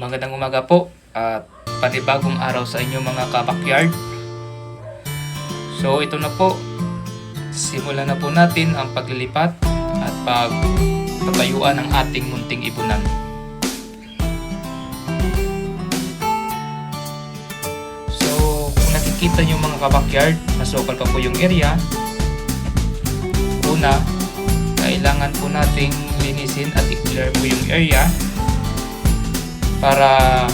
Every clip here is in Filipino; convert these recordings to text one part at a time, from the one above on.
Magandang umaga po at panibagong araw sa inyo mga ka-backyard. So ito na po, simulan na po natin ang paglilipat at pagtatayuan ng ating munting ibunan. So kung nakikita nyo mga ka-backyard, masukal pa po yung area. Una, kailangan po nating linisin at i-clear po yung area para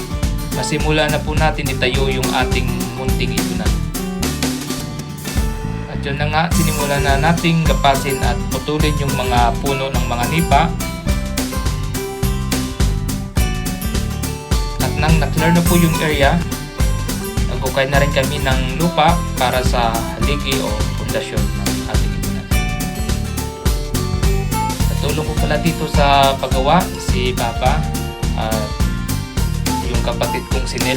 masimula na po natin itayo yung ating munting ibunan. At yun na nga, sinimulan na nating gapasin at putulin yung mga puno ng mga nipa. At nang na-clear na po yung area, nagukay na rin kami ng lupa para sa haligi o pundasyon ng ating ibunan. Natulong ko pala dito sa paggawa si Papa at yung kapatid kong si Nel.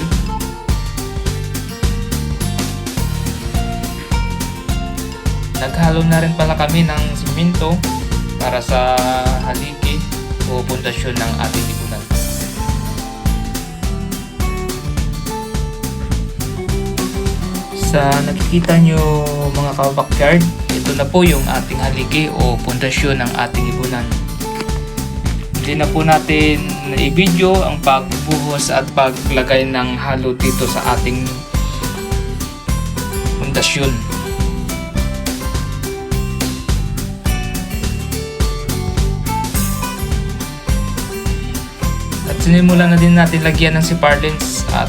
Naghalo na rin pala kami ng simento para sa haligi o pundasyon ng ating ibunan. Sa nakikita nyo mga ka-backyard, ito na po yung ating haligi o pundasyon ng ating ibunan. Hindi na po natin i-video ang pagbuhos at paglagay ng halo dito sa ating pundasyon. At sinimulan na din natin lagyan ng siparlins at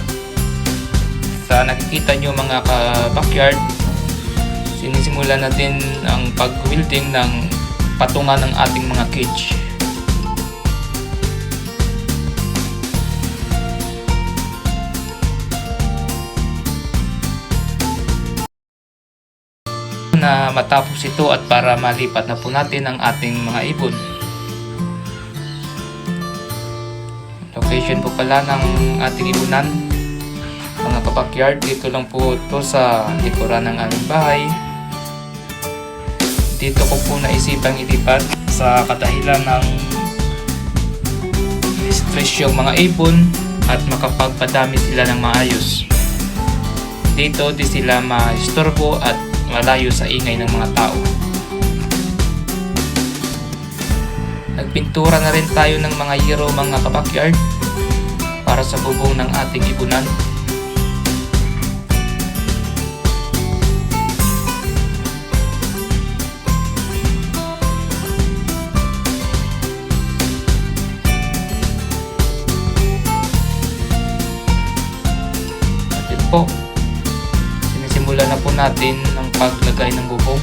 sa nakikita nyo mga ka-backyard, sinisimulan natin ang pag-welding ng patungan ng ating mga cage. Na matapos ito at para malipat na po natin ang ating mga ibon. Location po pala ng ating ibunan mga ka-backyard, dito lang po ito sa likuran ng aming bahay. Dito ko po naisipang ilipat sa kadahilan ng stress yung mga ibon at makapagpadami sila ng maayos. Dito di sila ma-istorbo at malayo sa ingay ng mga tao. Nagpintura na rin tayo ng mga yero mga ka-backyard para sa bubong ng ating ibunan. At yun po, sinisimulan na po natin ang paglagay ng bubong.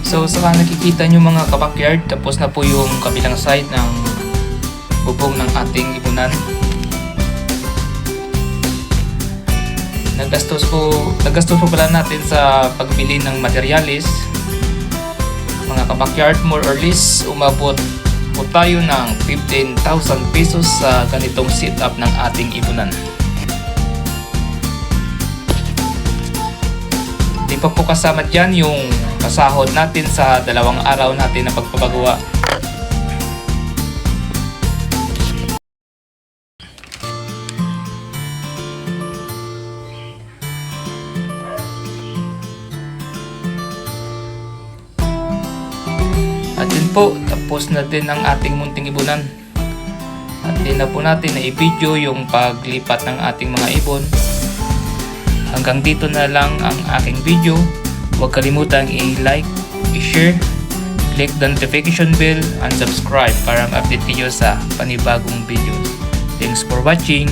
So sa nakikita nyo mga ka-backyard, tapos na po yung kabilang side ng bubong ng ating ibunan. Nagastos po pala natin sa pagbili ng materialis mga ka-backyard. More or less umabot po tayo ng 15,000 pesos sa ganitong setup ng ating ibunan. Di pa po kasama dyan yung pasahod natin sa 2 araw natin na pagpapagawa. At yun po, tapos na din ang ating munting ibunan. At din na po natin na i-video yung paglipat ng ating mga ibon. Hanggang dito na lang ang aking video. Huwag kalimutang i-like, i-share, click the notification bell, and subscribe para ma-update kayo sa panibagong videos. Thanks for watching!